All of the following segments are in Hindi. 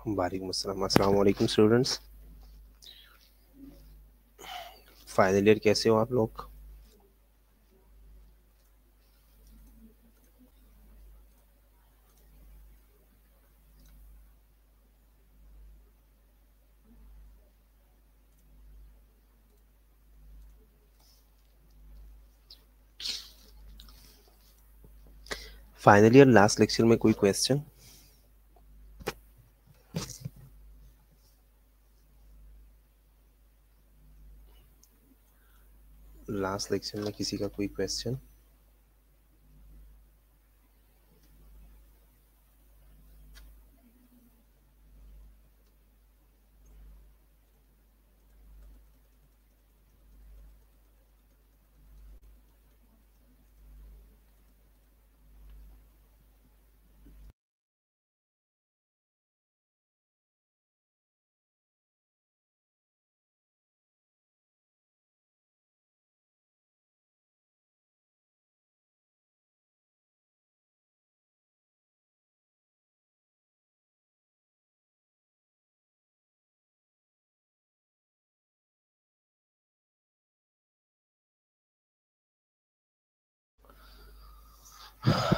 वालेकुम अस्सलाम। अस्सलाम वालेकुम स्टूडेंट्स। फाइनल ईयर कैसे हो आप लोग? फाइनल ईयर लास्ट लेक्चर में कोई क्वेश्चन? लास्ट लेक्चर में किसी का कोई क्वेश्चन?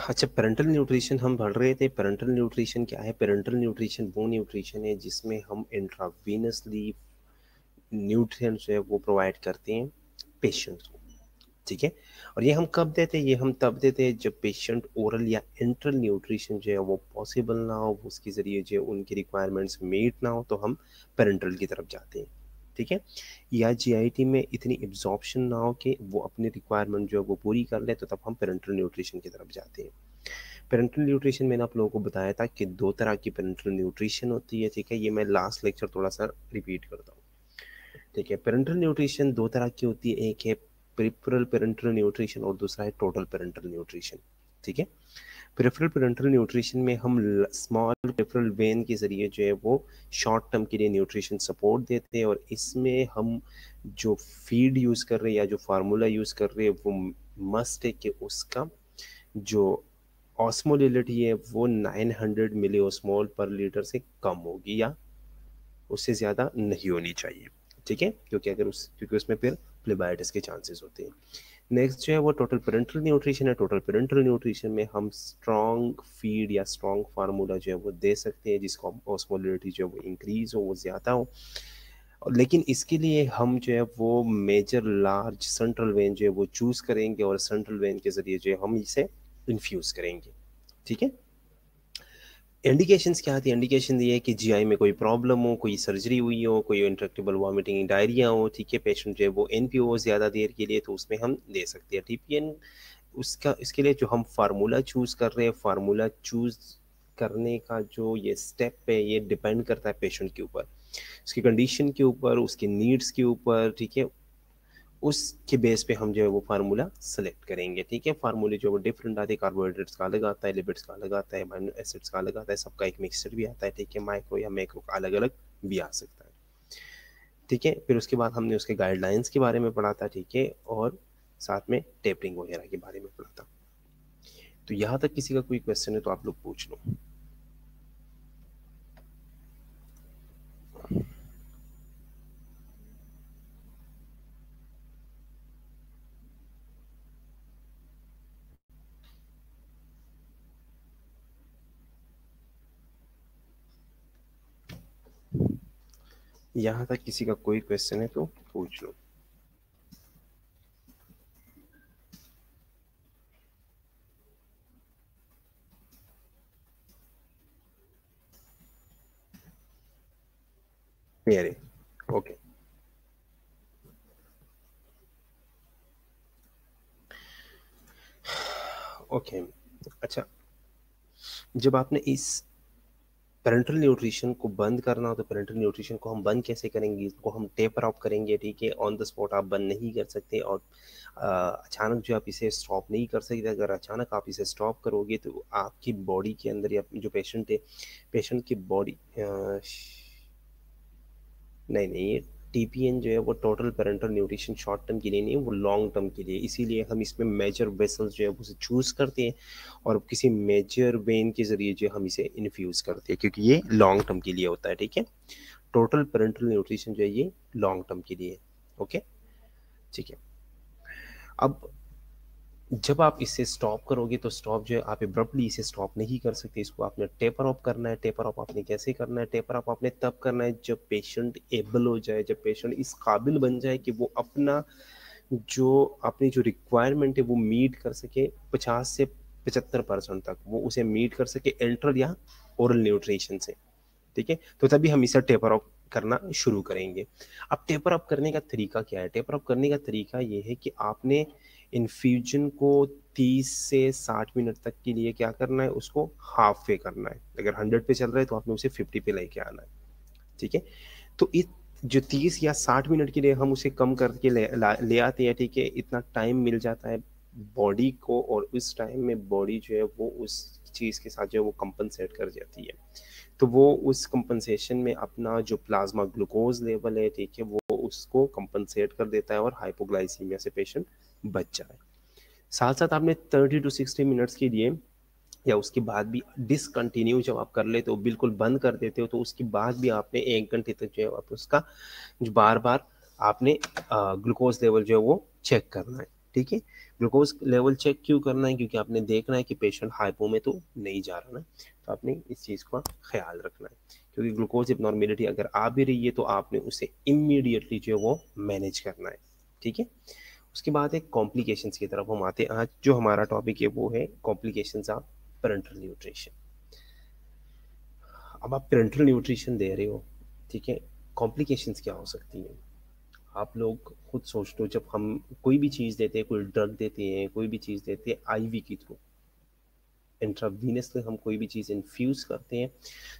अच्छा, पेरेंटल न्यूट्रिशन हम पढ़ रहे थे। पेरेंटल न्यूट्रिशन क्या है? पेरेंटल न्यूट्रिशन वो न्यूट्रिशन है जिसमें हम इंट्रावीनसली न्यूट्रिएंट्स जो है वो प्रोवाइड करते हैं पेशेंट को। ठीक है। और ये हम कब देते हैं? ये हम तब देते हैं जब पेशेंट ओरल या इंट्रल न्यूट्रिशन जो है वो पॉसिबल ना हो, उसके ज़रिए जो उनकी रिक्वायरमेंट्स मीट ना हो, तो हम पेरेंटल की तरफ जाते हैं। ठीक है। या जीआईटी में इतनी एब्जॉर्प्शन ना हो कि वो अपनी रिक्वायरमेंट जो है वो पूरी कर ले, तो तब हम पेरेंटल न्यूट्रिशन की तरफ जाते हैं। पेरेंटल न्यूट्रिशन मैंने आप लोगों को बताया था कि 2 तरह की पेरेंटल न्यूट्रिशन होती है। ठीक है। ये मैं लास्ट लेक्चर थोड़ा सा रिपीट करता हूँ। ठीक है। पेरेंटल न्यूट्रिशन 2 तरह की होती है। एक है पेरिफेरल पेरेंटल न्यूट्रिशन और दूसरा है टोटल पेरेंटल न्यूट्रिशन। ठीक है। पेरिफेरल पेरेंटल न्यूट्रिशन में हम स्मॉल पेरिफेरल वेन के ज़रिए जो है वो शॉर्ट टर्म के लिए न्यूट्रिशन सपोर्ट देते हैं, और इसमें हम जो फीड यूज़ कर रहे हैं या जो फार्मूला यूज़ कर रहे हैं वो मस्ट है कि उसका जो ऑस्मोलिलिटी है वो 900 मिली ऑस्मोल पर लीटर से कम होगी या उससे ज़्यादा नहीं होनी चाहिए। ठीक है। क्योंकि उसमें फिर प्लेबाइटिस के चांसेस होते हैं। नेक्स्ट जो है वो टोटल पेरेंटल न्यूट्रिशन है। टोटल पेरेंटल न्यूट्रिशन में हम स्ट्रॉन्ग फीड या स्ट्रॉन्ग फार्मूला जो है वो दे सकते हैं जिसको ऑस्मोलिटी जो है वो इंक्रीज हो, वो ज़्यादा हो। लेकिन इसके लिए हम जो है वो मेजर लार्ज सेंट्रल वेन जो है वो चूज़ करेंगे, और सेंट्रल वेन के ज़रिए जो है हम इसे इन्फ्यूज़ करेंगे। ठीक है। इंडिकेशंस क्या आती है? इंडिकेशन ये है कि जीआई में कोई प्रॉब्लम हो, कोई सर्जरी हुई हो, कोई इंट्रैक्टेबल वॉमिटिंग डायरिया हो। ठीक है। पेशेंट जो है वो एनपीओ हो ज़्यादा देर के लिए, तो उसमें हम दे सकते हैं टीपीएन। उसका इसके लिए जो हम फार्मूला चूज़ कर रहे हैं, फार्मूला चूज़ करने का जो ये स्टेप है ये डिपेंड करता है पेशेंट के ऊपर, उसकी कंडीशन के ऊपर, उसके नीड्स के ऊपर। ठीक है। उसके बेस पे हम जो है वो फार्मूला सेलेक्ट करेंगे। ठीक है। फार्मूले जो है वो डिफरेंट आते हैं। कार्बोहाइड्रेट्स का अलग आता है, लिपिड्स का अलग आता है, अमीनो एसिड्स का अलग आता है, सबका एक मिक्सचर भी आता है। ठीक है। माइक्रो या मैक्रो का अलग अलग भी आ सकता है। ठीक है। फिर उसके बाद हमने उसके गाइडलाइंस के बारे में पढ़ा था। ठीक है। और साथ में टेपरिंग वगैरह के बारे में पढ़ा था। तो यहाँ तक किसी का कोई क्वेश्चन है तो आप लोग पूछ लो। यहाँ तक किसी का कोई क्वेश्चन है तो पूछ लो। क्लियर है? ओके। ओके। अच्छा, जब आपने इस पेरेंटल न्यूट्रिशन को बंद करना हो तो पेरेंटल न्यूट्रिशन को हम बंद कैसे करेंगे? इसको हम टेपर ऑफ करेंगे। ठीक है। ऑन द स्पॉट आप बंद नहीं कर सकते, और अचानक जो आप इसे स्टॉप नहीं कर सकते। अगर अचानक आप इसे स्टॉप करोगे तो आपकी बॉडी के अंदर या जो पेशेंट है, पेशेंट की बॉडी नहीं नहीं, टीपीएन जो है वो total parental nutrition short term के लिए नहीं, वो लॉन्ग टर्म के लिए, इसीलिए हम इसमें मेजर वेसल्स जो है उसे चूज करते हैं और किसी मेजर वेन के जरिए जो हम इसे इन्फ्यूज करते हैं, क्योंकि ये लॉन्ग टर्म के लिए होता है। ठीक है, टोटल पेरेंटल न्यूट्रिशन जो है ये लॉन्ग टर्म के लिए। ओके, ठीक है। अब जब आप इसे स्टॉप करोगे तो स्टॉप जो है आप एब्रप्टली इसे स्टॉप नहीं कर सकते, इसको आपने टेपर ऑफ करना है। टेपर ऑफ आपने कैसे करना है? टेपर ऑफ आपने तब करना है जब पेशेंट एबल हो जाए, जब पेशेंट इस काबिल बन जाए कि वो अपनी जो रिक्वायरमेंट है वो मीट कर सके, 50 से 75% तक वो उसे मीट कर सके एंट्रल या ओरल न्यूट्रिशन से। ठीक है, तो तभी हम इसे टेपर ऑफ करना शुरू करेंगे। अब टेपर ऑफ करने का तरीका क्या है? टेपर ऑफ करने का तरीका ये है कि आपने इन्फ्यूजन को 30 से 60 मिनट तक के लिए क्या करना है, उसको हाफ वे करना है। अगर 100 पे चल रहा है तो आपने उसे 50 पे लेके आना है। ठीक है, तो इस जो 30 या 60 मिनट के लिए हम उसे कम करके ले आते हैं। ठीक है, इतना टाइम मिल जाता है बॉडी को, और उस टाइम में बॉडी जो है वो उस चीज़ के साथ जो है वो कंपनसेट कर जाती है। तो वो उस कंपनसेशन में अपना जो प्लाज्मा ग्लूकोज लेवल है, ठीक है, वो उसको कंपनसेट कर देता है और हाइपोग्लाइसीमिया से पेशेंट बच जाए। साथ साथ आपने 30 टू 60 मिनट्स के लिए या उसके बाद भी डिसकंटिन्यू जब आप कर लेते हो, बिल्कुल बंद कर देते हो, तो उसके बाद भी आपने 1 घंटे तक जो है आप उसका जो बार बार आपने ग्लूकोज लेवल जो है वो चेक करना है। ठीक है, ग्लूकोज लेवल चेक क्यों करना है? क्योंकि आपने देखना है कि पेशेंट हाइपो में तो नहीं जा रहा ना, तो आपने इस चीज़ का ख्याल रखना है। क्योंकि ग्लूकोज एबनॉर्मेलिटी अगर आ भी रही है तो आपने उसे इमीडिएटली जो है वो मैनेज करना है। ठीक है, उसके बाद एक कॉम्प्लिकेशंस की तरफ हम आते हैं। आज जो हमारा टॉपिक है वो है कॉम्प्लिकेशंस ऑफ पेरेंटल न्यूट्रिशन। अब आप पेरेंटल न्यूट्रिशन दे रहे हो, ठीक है, कॉम्प्लिकेशंस क्या हो सकती हैं? आप लोग खुद सोच लो, जब हम कोई भी चीज़ देते हैं, कोई ड्रग देते हैं, कोई भी चीज़ देते हैं आईवी के थ्रू, इंट्रावीनसली हम कोई भी चीज़ इन्फ्यूज़ करते हैं,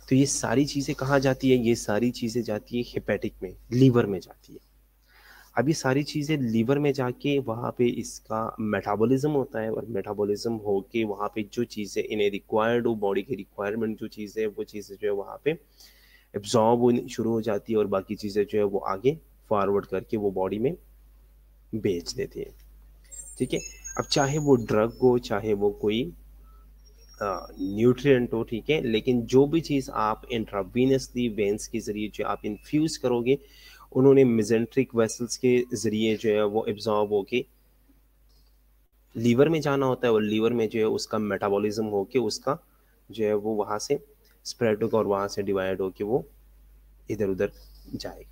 तो ये सारी चीज़ें कहाँ जाती है? ये सारी चीज़ें जाती है हेपेटिक में, लीवर में जाती है। अब ये सारी चीज़ें लीवर में जाके वहाँ पे इसका मेटाबॉलिज्म होता है, और मेटाबॉलिज्म होके वहाँ पे जो चीज़ें इन्हें रिक्वायर्ड हो, बॉडी की रिक्वायरमेंट जो चीज़ें है, वो चीज़ें जो है वहाँ पे एब्जॉर्ब होनी शुरू हो जाती है, और बाकी चीज़ें जो है वो आगे फॉरवर्ड करके वो बॉडी में बेच देती है। ठीक है, अब चाहे वो ड्रग हो, चाहे वो कोई न्यूट्रिएंट हो, ठीक है, लेकिन जो भी चीज़ आप इंट्रावीनसली वेंस के ज़रिए जो आप इन्फ्यूज़ करोगे, उन्होंने मेसेंट्रिक वेसल्स के ज़रिए जो है वो एब्जॉर्ब होके लीवर में जाना होता है, और लीवर में जो है उसका मेटाबॉलिज्म होके उसका जो है वो वहाँ से स्प्रेड होगा और वहाँ से डिवाइड होके वो इधर उधर जाएगा।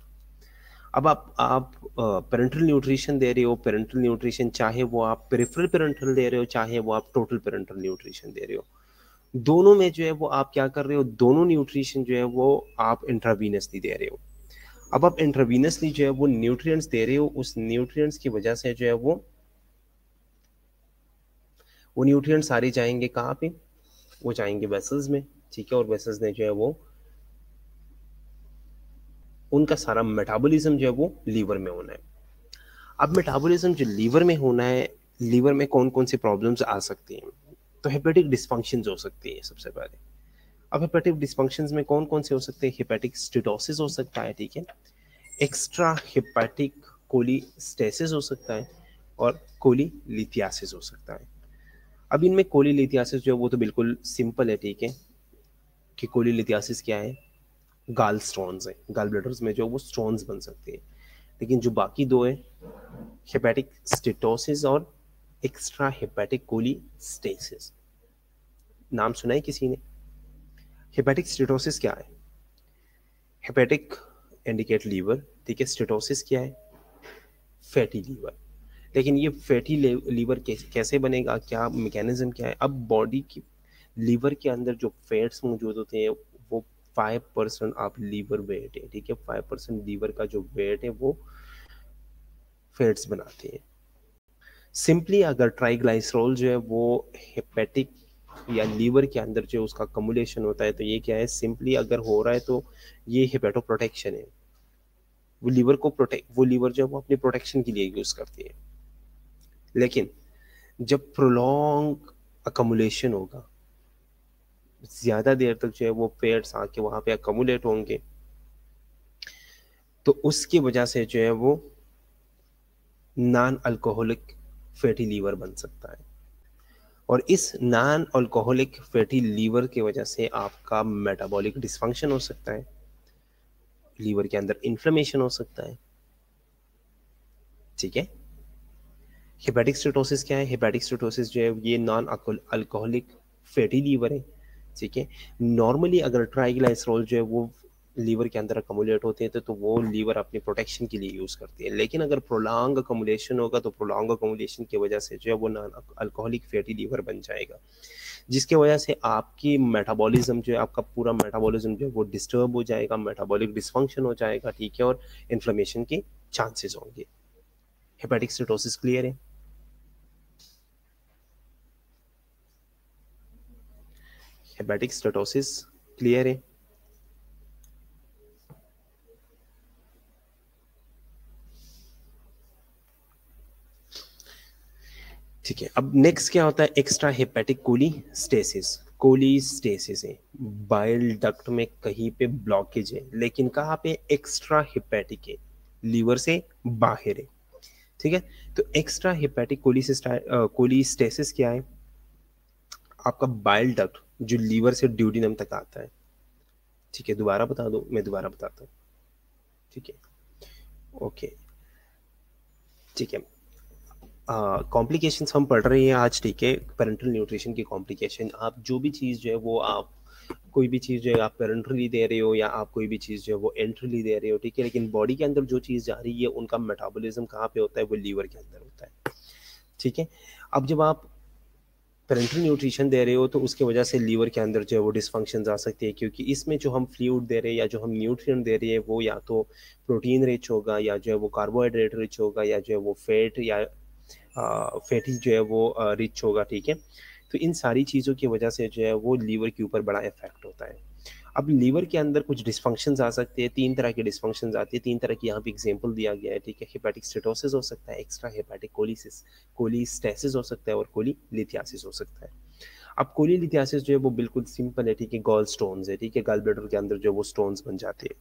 अब आप पेरेंटल न्यूट्रिशन दे रहे हो, पेरेंटल न्यूट्रिशन चाहे वो आप पेरिफेरल पेरेंटल दे रहे हो, चाहे वो आप टोटल पेरेंटल न्यूट्रिशन दे रहे हो, दोनों में जो है वो आप क्या कर रहे हो? दोनों न्यूट्रिशन जो है वो आप इंट्रावीनसली दे रहे हो। अब आप इंट्रावीनसली जो है वो न्यूट्रिएंट्स दे रहे हो, उस न्यूट्रिएंट्स की वजह से जो है वो न्यूट्रिएंट्स सारे जाएंगे कहाँ पे? वो जाएंगे वेसल्स में। ठीक है, और वेसल्स ने जो है वो उनका सारा मेटाबॉलिज्म जो है वो लीवर में होना है। अब मेटाबॉलिज्म जो लीवर में होना है, लीवर में कौन कौन सी प्रॉब्लम्स आ सकती हैं? तो हेपेटिक डिस्फंक्शंस हो सकती है सबसे पहले। अब हेपेटिक डिस्फंक्शंस में कौन कौन से हो सकते हैं? हेपेटिक स्टेटोसिस हो सकता है, ठीक है, एक्स्ट्रा हेपेटिक कोलिस्टेसिस हो सकता है, और कोलीलिथियासिस हो सकता है। अब इनमें कोलीलिथियासिस जो है वो तो बिल्कुल सिंपल है, ठीक है, कि कोलीलिथियासिस क्या है? गाल स्टोन्स है, गाल ब्लैडर्स में जो वो स्टोन्स बन सकते हैं। लेकिन जो बाकी दो है, हेपेटिक स्टेटोसिस और एक्स्ट्रा हेपेटिक कोलिस्टेसिस, नाम सुना है किसी ने? हेपेटिक स्टेटोसिस क्या है? हेपेटिक इंडिकेट लीवर, ठीक है, स्टेटोसिस क्या है? Fatty liver. लेकिन ये फैटी लीवर कैसे बनेगा? क्या मैकेनिज्म क्या है? अब बॉडी की लीवर के अंदर जो फैट्स मौजूद होते हैं वो 5% आप लीवर वेट है, ठीक है, 5% लीवर का जो वेट है वो फैट्स बनाते हैं। सिंपली अगर ट्राइग्लाइसरॉल जो है वो हेपेटिक या लीवर के अंदर जो उसका कमुलेशन होता है, तो ये क्या है? सिंपली अगर हो रहा है तो ये हेपेटो प्रोटेक्शन है। वो लीवर को प्रोटेक्ट, वो लीवर जो है वो अपनी प्रोटेक्शन के लिए यूज करती है। लेकिन जब प्रोलॉन्ग अकमुलेशन होगा, ज्यादा देर तक जो है वो फैट्स आके वहां पे अकमुलेट होंगे, तो उसकी वजह से जो है वो नॉन अल्कोहलिक फैटी लीवर बन सकता है, और इस नॉन अल्कोहलिक फैटी लीवर की वजह से आपका मेटाबॉलिक डिसफंक्शन हो सकता है, लीवर के अंदर इन्फ्लेमेशन हो सकता है। ठीक है। हेपेटिक स्टेटोसिस क्या है? हेपेटिक स्टेटोसिस जो है ये नॉन अल्कोहलिक फैटी लीवर है। ठीक है। नॉर्मली अगर ट्राइग्लिसरॉल जो है वो लीवर के अंदर अकोमुलेट होते हैं तो वो लीवर अपनी प्रोटेक्शन के लिए यूज़ करती है, लेकिन अगर प्रोलॉन्ग अकोमुलेशन होगा तो प्रोलॉन्ग अकोमुलेशन की वजह से जो है वो नॉन अल्कोहलिक फैटी लीवर बन जाएगा, जिसकी वजह से आपकी मेटाबॉलिज्म जो है, आपका पूरा मेटाबॉलिज्म जो है वो डिस्टर्ब हो जाएगा, मेटाबॉलिक डिसफंक्शन हो जाएगा। ठीक है। और इन्फ्लेमेशन के चांसेस होंगे। हेपेटिक स्टेटोसिस क्लियर है? हेपेटिक स्टेटोसिस क्लियर है? ठीक है। अब नेक्स्ट क्या होता है? Extra hepatic कोलिस्टेसिस। कोलिस्टेसिस है, बाइल डक्ट में कहीं पे ब्लॉकेज है, लेकिन कहाँ पे? एक्स्ट्रा हेपेटिक है, लीवर से बाहर है। ठीक है। तो एक्स्ट्रा हेपेटिक कोलिस्टेसिस क्या है? आपका बाइल डक्ट जो लीवर से ड्यूडिनम तक आता है। ठीक है। दोबारा बता दो, मैं दोबारा बताता हूँ। ठीक है। ओके। ठीक है। कॉम्प्लिकेशंस हम पढ़ रहे हैं आज। ठीक है। पेरेंटल न्यूट्रिशन की कॉम्प्लिकेशन, आप जो भी चीज़ जो है वो आप कोई भी चीज़ जो है आप पेरेंटली दे रहे हो या आप कोई भी चीज़ जो है वो एंट्रली दे रहे हो। ठीक है। लेकिन बॉडी के अंदर जो चीज़ जा रही है उनका मेटाबॉलिज्म कहाँ पे होता है? वो लीवर के अंदर होता है। ठीक है। अब जब आप पेरेंटल न्यूट्रिशन दे रहे हो तो उसकी वजह से लीवर के अंदर जो है वो डिसफंक्शन आ सकती है, क्योंकि इसमें जो हम फ्लूइड दे रहे हैं या जो हम न्यूट्रिएंट दे रहे हैं वो या तो प्रोटीन रिच होगा, या जो है वो कार्बोहाइड्रेट रिच होगा, या जो है वो फैट या फैटी जो है वो रिच होगा। ठीक है। तो इन सारी चीज़ों की वजह से जो है वो लीवर के ऊपर बड़ा इफेक्ट होता है। अब लीवर के अंदर कुछ डिस्फंक्शंस आ सकते हैं, तीन तरह के डिस्फंक्शंस आती है, तीन तरह की यहाँ पे एग्जांपल दिया गया है। ठीक है। हेपेटिक स्टेटोसिस हो सकता है, एक्स्ट्रा हेपेटिक कोलिस्टेसिस हो सकता है, और कोलिलिथियासिस हो सकता है। अब कोलिलिथियासिस जो है वो बिल्कुल सिंपल है। ठीक है। गॉल स्टोन्स है। ठीक है। गॉल ब्लैडर के अंदर जो वो स्टोन्स बन जाते हैं।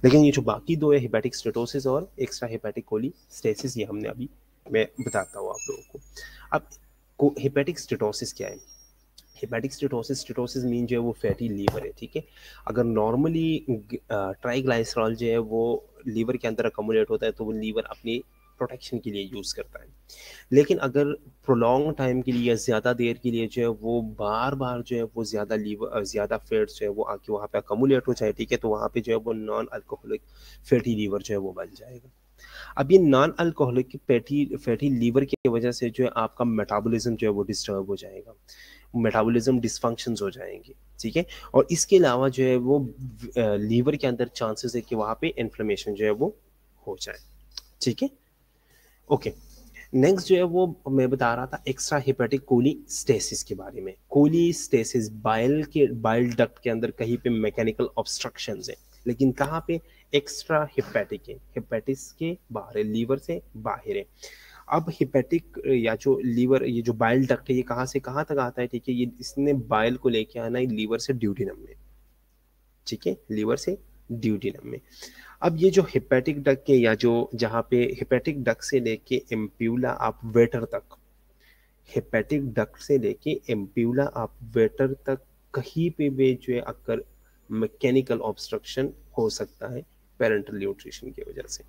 लेकिन ये जो बाकी दो है, हेपेटिक स्टेटोसिस और एक्स्ट्रा हेपेटिक कोलिस्टेसिस, ये हमने अभी मैं बताता हूँ आप लोगों को। अब हेपेटिक स्टेटोसिस क्या है? हेपेटिक स्टेटोसिस मीन जो है वो फैटी लीवर है। ठीक है। अगर नॉर्मली ट्राइग्लाइसरॉल जो है वो लीवर के अंदर अकोमुलेट होता है तो वो लीवर अपनी प्रोटेक्शन के लिए यूज़ करता है, लेकिन अगर प्रोलॉन्ग टाइम के लिए या ज़्यादा देर के लिए जो है वो बार बार जो है वो ज़्यादा फैट्स जो है वो आके वहाँ पे अकोमुलेट हो जाए। ठीक है। तो वहाँ पे जो है वो नॉन अल्कोहलिक फैटी लीवर जो है वो बन जाएगा। अब ये non alcoholic fatty fatty liver की वजह से जो है आपका मेटाबॉलिज्म जो है वो डिस्टर्ब हो जाएगा, मेटाबॉलिज्म डिसफंक्शंस हो जाएंगे। ठीक है। और इसके अलावा जो है वो लीवर के अंदर चांसेस है कि वहाँ पे इन्फ्लेमेशन जो है वो हो जाए। ठीक है। ओके। नेक्स्ट जो है वो मैं बता रहा था एक्स्ट्रा हेपेटिक कोलिस्टेसिस के बारे में। कोलिस्टेसिस बाइल डक्ट के अंदर कहीं पे मैकेनिकल ऑब्स्ट्रक्शंस है, लेकिन कहाँ पे? एक्स्ट्रा हेपेटिक है, हेपेटिस के बाहर है, लीवर से बाहर है। अब हेपेटिक या जो लीवर, ये जो बाइल डक्ट है ये कहाँ से कहाँ तक आता है? ठीक है। ये इसने बाइल को लेके आना है लीवर से ड्यूडिनम में। ठीक है। लीवर से ड्यूडिनम में। अब ये जो हेपेटिक डक के या जो जहाँ पे हेपेटिक डक से लेके एम्प्यूला आप वेटर तक, हेपेटिक डक से लेके एम्प्यूला आप वेटर तक कहीं पे भी जो है अगर मैकेनिकल ऑब्स्ट्रक्शन हो सकता है पेरेंटल न्यूट्रिशन की वजह से।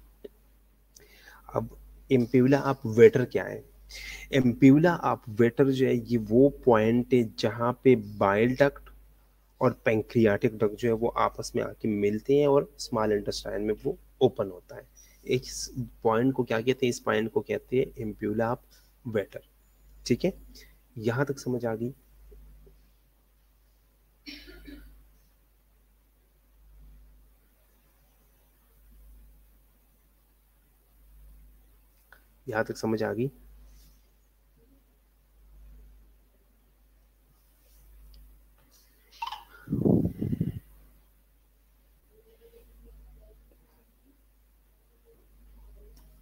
अब एम्प्यूला आप वेटर क्या है? एम्प्यूला आप वेटर जो है ये वो पॉइंट है जहाँ पे बाइल डक्ट और पैंक्रियाटिक डक्ट जो है वो आपस में आके मिलते हैं और स्मॉल इंटेस्टाइन में वो ओपन होता है। इस पॉइंट को क्या कहते हैं? इस पॉइंट को कहते हैं एम्प्यूला ऑफ वेटर। ठीक है। यहां तक समझ आ गई? यहां तक समझ आ गई?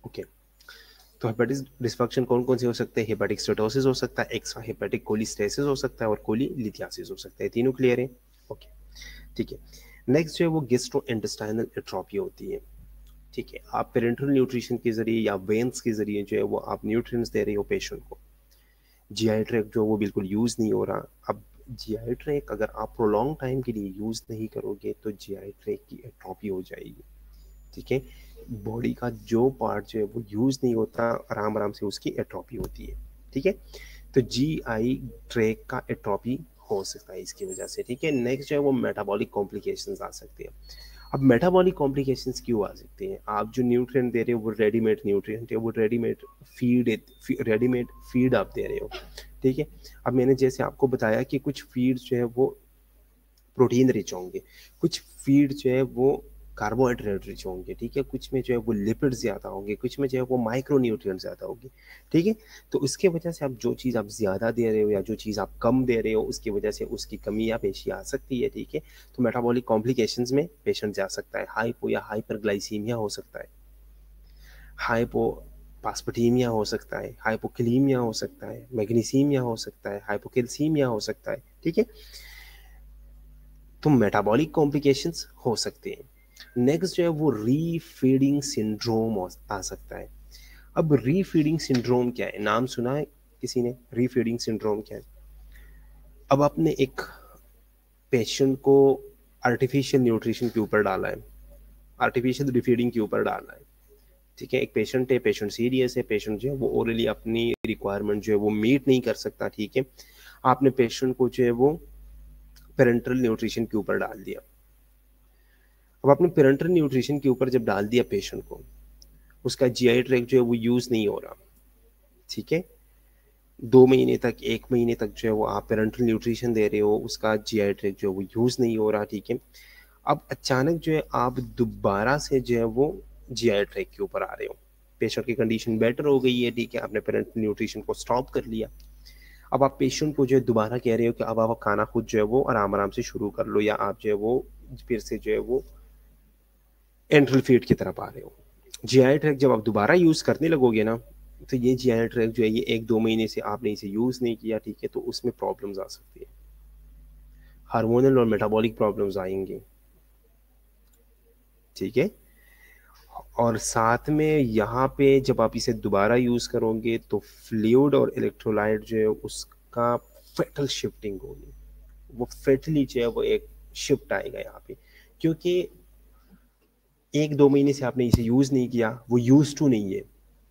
ओके। तो हेपेटिक डिस्फंक्शन कौन कौन से हो सकते हैं? हेपेटिक स्टेटोसिस हो सकता है, एक्स्ट्रा हेपेटिक कोलिस्टेसिस हो सकता है, और कोलिलिथियासिस हो सकता है। तीनों क्लियर है? ओके। ठीक है। नेक्स्ट जो है वो गेस्ट्रो इंटेस्टाइनल एट्रोपी होती है। ठीक है, आप पेरेंटल न्यूट्रिशन के जरिए या वेन्स के जरिए जो है वो आप न्यूट्रिएंट्स दे रहे हो पेशेंट को, जीआई ट्रैक्ट जो वो बिल्कुल यूज़ नहीं हो रहा। अब जीआई ट्रैक्ट अगर आप प्रोलॉन्ग टाइम के लिए यूज़ नहीं करोगे तो जीआई ट्रैक्ट की एट्रोफी हो जाएगी, ठीक है। बॉडी का जो पार्ट जो है वो यूज़ नहीं होता, आराम आराम से उसकी एट्रोफी होती है, ठीक है। तो जीआई ट्रैक्ट का एट्रोफी हो सकता है इसकी वजह से, ठीक है। नेक्स्ट जो है वो मेटाबॉलिक कॉम्प्लिकेशंस आ सकते हैं। अब मेटाबॉलिक कॉम्प्लिकेशंस क्यों आ सकते हैं? आप जो न्यूट्रिएंट दे रहे हो वो रेडीमेड न्यूट्रिएंट है, वो रेडीमेड फीड आप दे रहे हो, ठीक है। अब मैंने जैसे आपको बताया कि कुछ फीड जो है वो प्रोटीन रिच होंगे, कुछ फीड जो है वो कार्बोहाइड्रेट रिच होंगे, ठीक है, कुछ में जो है वो लिपिड ज़्यादा होंगे, कुछ में जो है वो माइक्रो न्यूट्रिएंट ज़्यादा होगी, ठीक है। तो उसके वजह से आप जो चीज़ आप ज़्यादा दे रहे हो या जो चीज़ आप कम दे रहे हो उसकी वजह से उसकी कमी या पेशी आ सकती है, ठीक है। तो मेटाबॉलिक कॉम्प्लिकेशंस में पेशेंट जा सकता है, हाइपो या हाइपरग्लाइसीमिया हो सकता है, हाइपो पास्पटीमिया हो सकता है, हाइपोकलीमिया हो सकता है, मैग्नीसीमिया हो सकता है, हाइपोकैल्सीमिया हो सकता है, ठीक है। तो मेटाबॉलिक कॉम्प्लिकेशंस हो सकते हैं। नेक्स्ट जो है वो रीफीडिंग सिंड्रोम आ सकता है। अब रीफीडिंग सिंड्रोम क्या है? नाम सुना है किसी ने? रीफीडिंग सिंड्रोम क्या है? अब आपने एक पेशेंट को आर्टिफिशियल न्यूट्रिशन के ऊपर डाला है, आर्टिफिशियल रिफीडिंग के ऊपर डाला है, ठीक है। एक पेशेंट है, पेशेंट सीरियस है, पेशेंट जो है वो ओरली अपनी रिक्वायरमेंट जो है वो मीट नहीं कर सकता, ठीक है। आपने पेशेंट को जो है वो पेरेंटल न्यूट्रिशन के ऊपर डाल दिया। अब आपने पेरेंटल न्यूट्रिशन के ऊपर जब डाल दिया पेशेंट को, उसका जीआई ट्रैक्ट जो है वो यूज़ नहीं हो रहा, ठीक है। 2 महीने तक, 1 महीने तक जो है वो आप पेरेंटल न्यूट्रिशन दे रहे हो, उसका जीआई ट्रैक्ट जो है वो यूज़ नहीं हो रहा, ठीक है। अब अचानक जो है आप दोबारा से जो है वो जीआई ट्रैक्ट के ऊपर आ रहे हो, पेशेंट की कंडीशन बेटर हो गई है, ठीक है, आपने पेरेंटल न्यूट्रिशन को स्टॉप कर लिया। अब आप पेशेंट को जो है दोबारा कह रहे हो कि अब आप खाना खुद जो है वो आराम आराम से शुरू कर लो, या आप जो है वो फिर से जो है वो एंट्रल फीड की तरफ आ रहे हो। जीआई ट्रैक जब आप दोबारा यूज़ करने लगोगे ना, तो ये जीआई ट्रैक जो है ये 1-2 महीने से आपने इसे यूज़ नहीं किया, ठीक है, तो उसमें प्रॉब्लम्स आ सकती है, हार्मोनल और मेटाबॉलिक प्रॉब्लम्स आएंगी, ठीक है। और साथ में यहाँ पे जब आप इसे दोबारा यूज़ करोगे तो फ्लूइड और इलेक्ट्रोलाइट जो है उसका फेटल शिफ्टिंग होगी, वो फेटली जो है वो एक शिफ्ट आएगा यहाँ पे, क्योंकि 1-2 महीने से आपने इसे यूज़ नहीं किया, वो यूज टू नहीं है,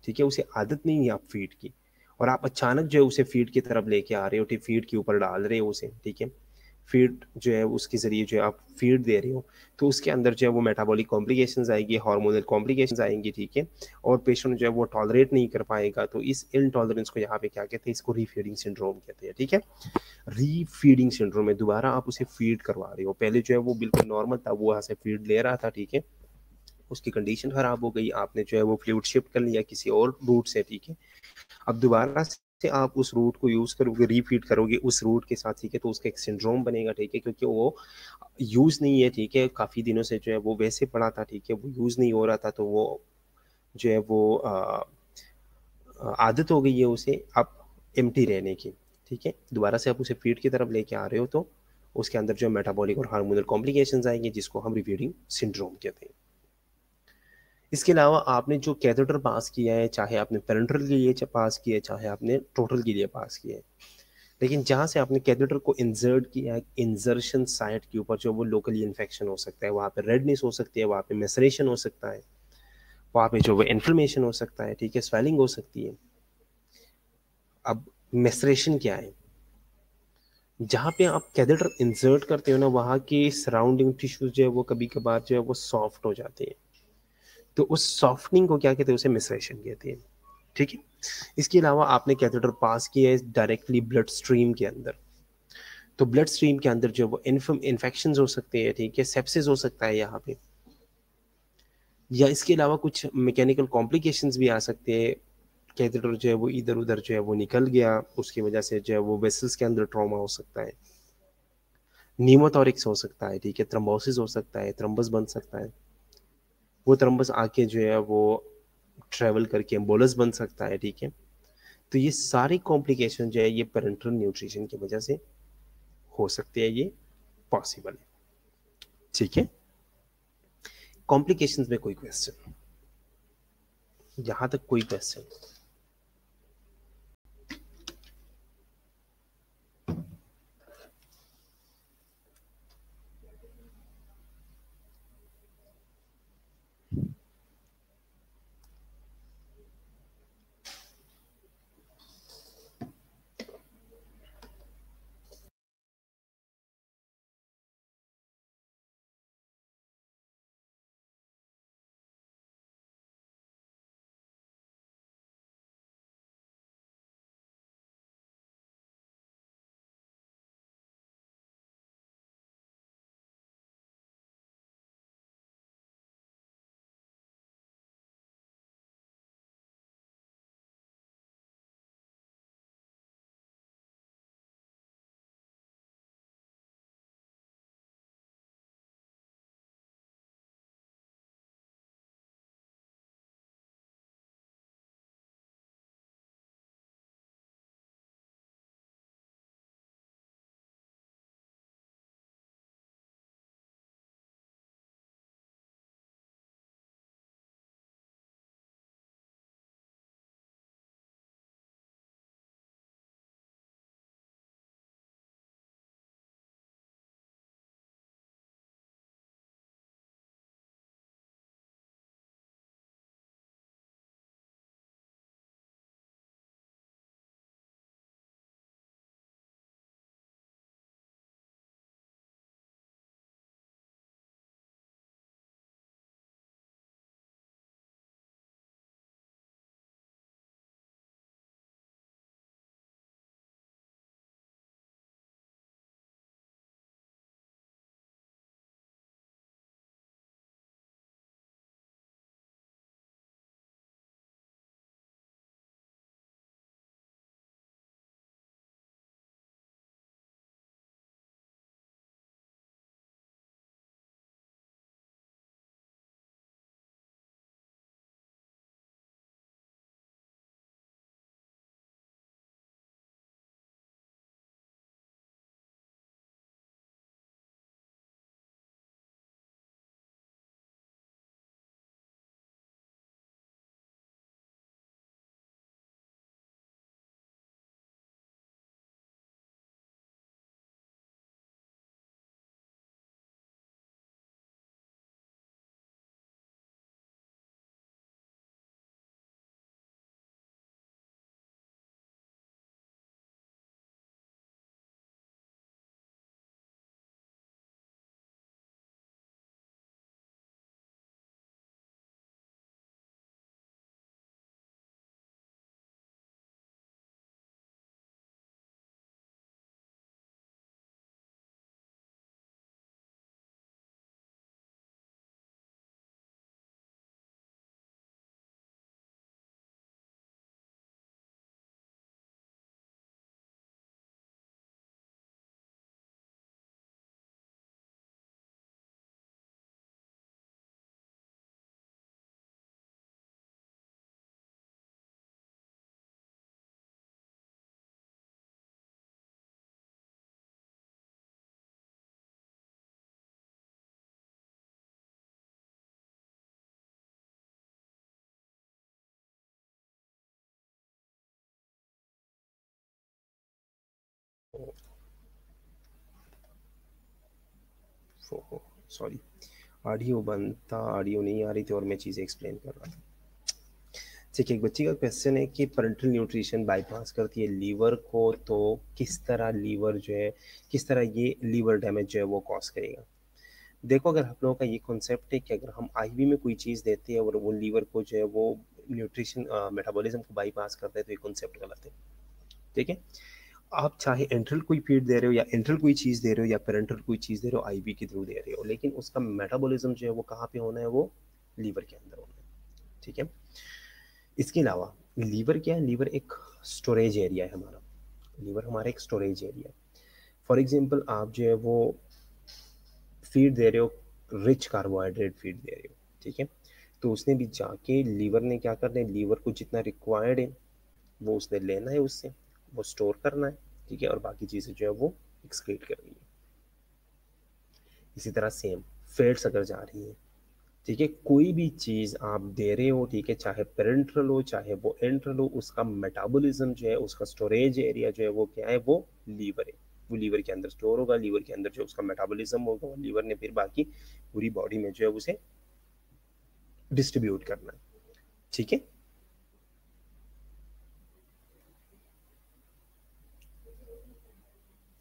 ठीक है, उसे आदत नहीं है आप फीड की, और आप अचानक जो है उसे फीड की तरफ लेके आ रहे हो, ठीक, फीड के ऊपर डाल रहे हो उसे, ठीक है, फीड जो है उसके ज़रिए जो है आप फीड दे रहे हो, तो उसके अंदर जो है वो मेटाबॉलिक कॉम्प्लिकेशंस आएगी, हार्मोनल कॉम्प्लिकेशंस आएंगी, ठीक है, और पेशेंट जो है वो टॉलरेट नहीं कर पाएगा। तो इस इनटॉलरेंस को यहाँ पे क्या कहते हैं? इसको रीफीडिंग सिंड्रोम कहते हैं, ठीक है। रीफीडिंग सिंड्रोम में दोबारा आप उसे फीड करवा रहे हो, पहले जो है वो बिल्कुल नॉर्मल था, वो यहाँ से फीड ले रहा था, ठीक है, उसकी कंडीशन खराब हो गई, आपने जो है वो फ्लूइड शिफ्ट कर लिया किसी और रूट से, ठीक है। अब दोबारा से आप उस रूट को यूज करोगे, रीफीड करोगे उस रूट के साथ, ठीक है, तो उसका एक सिंड्रोम बनेगा, ठीक है, क्योंकि वो यूज नहीं है, ठीक है, काफी दिनों से जो है वो वैसे पड़ा था, ठीक है, वो यूज नहीं हो रहा था, तो वो जो है वो आदत हो गई है उसे अब एम्प्टी रहने की, ठीक है। दोबारा से आप उसे फीड की तरफ लेके आ रहे हो, तो उसके अंदर जो मेटाबॉलिक और हार्मोनल कॉम्प्लिकेशंस आएंगे, जिसको हम रिफीडिंग सिंड्रोम कहते हैं। इसके अलावा आपने जो कैथेटर पास किया है, चाहे आपने पेरेंटल के लिए पास किया है, चाहे आपने टोटल के लिए पास किया है, लेकिन जहाँ से आपने कैथेटर को इंसर्ट किया है, इंसर्शन साइट के ऊपर जो वो लोकली इन्फेक्शन हो सकता है, वहाँ पे रेडनेस हो सकती है, वहाँ पे मेसरेशन हो सकता है, वहाँ पे जो वो इन्फ्लेमेशन हो सकता है, ठीक है, स्वेलिंग हो सकती है। अब मेसरेशन क्या है? जहाँ पे आप कैथेटर इंसर्ट करते हो ना, वहाँ के सराउंडिंग टिश्यूज जो है वो कभी कभार जो है वो सॉफ्ट हो जाते हैं, तो उस सॉफ्टनिंग को क्या कहते हैं? उसे मेसरेशन कहते हैं, ठीक है। इसके अलावा आपने कैथेटर पास किया है डायरेक्टली ब्लड स्ट्रीम के अंदर, तो ब्लड स्ट्रीम के अंदर जो वो इन्फेक्शन हो सकते हैं, ठीक है, सेप्सिस हो सकता है यहाँ पे, या इसके अलावा कुछ मैकेनिकल कॉम्प्लिकेशंस भी आ सकते हैं, कैथेटर जो है वो इधर उधर जो है वो निकल गया, उसकी वजह से जो है वो वेसल्स के अंदर ट्रॉमा हो सकता है, नीमोथोरिक्स हो सकता है, ठीक है, थ्रोम्बोसिस हो सकता है, थ्रम्बस बन सकता है, वो थ्रम्बस आके जो है वो ट्रेवल करके एम्बोलस बन सकता है, ठीक है। तो ये सारी कॉम्प्लिकेशन जो है ये पेरेंटल न्यूट्रिशन की वजह से हो सकती है, ये पॉसिबल है, ठीक है। कॉम्प्लिकेशंस में कोई क्वेश्चन? यहाँ तक कोई क्वेश्चन? सॉरी, ऑडियो बंद था, ऑडियो नहीं आ रही थी और मैं चीज़ें एक्सप्लेन कर रहा था। ठीक है, एक बच्ची का क्वेश्चन है कि पेरेंटल न्यूट्रिशन बाईपास करती है लीवर को, तो किस तरह लीवर जो है, किस तरह ये लीवर डैमेज जो है वो कॉज करेगा। देखो, अगर आप लोगों का ये कॉन्सेप्ट है कि अगर हम आईवी में कोई चीज़ देते हैं और वो लीवर को जो है वो न्यूट्रिशन मेटाबॉलिज्म को बाईपास करता है, तो ये कॉन्सेप्ट गलत है। ठीक है, आप चाहे एंट्रल कोई फीड दे रहे हो या एंट्रल कोई चीज़ दे रहे हो या पेरेंटल कोई चीज़ दे रहे हो, आईवी के थ्रू दे रहे हो, लेकिन उसका मेटाबॉलिज्म जो है वो कहाँ पे होना है, वो लीवर के अंदर होना है। ठीक है, इसके अलावा लीवर क्या है, लीवर एक स्टोरेज एरिया है हमारा, लीवर हमारा एक स्टोरेज एरिया है। फॉर एग्जांपल आप जो है वो फीड दे रहे हो, रिच कार्बोहाइड्रेट फीड दे रहे हो, ठीक है, तो उसने भी जाके लीवर ने क्या करना है, लीवर को जितना रिक्वायर्ड है वो उसने लेना है, उससे वो स्टोर करना है, ठीक है, और बाकी चीज़ें जो है वो एक्सक्रीट करनी है। इसी तरह सेम फैट्स अगर जा रही है, ठीक है, कोई भी चीज़ आप दे रहे हो, ठीक है, चाहे पेरेंट्रल हो चाहे वो एंट्रल हो, उसका मेटाबॉलिज्म जो है, उसका स्टोरेज एरिया जो है वो क्या है, वो लीवर है। वो लीवर के अंदर स्टोर होगा, लीवर के अंदर जो उसका मेटाबॉलिज्म होगा, वो लीवर ने फिर बाकी पूरी बॉडी में जो है उसे डिस्ट्रीब्यूट करना है। ठीक है,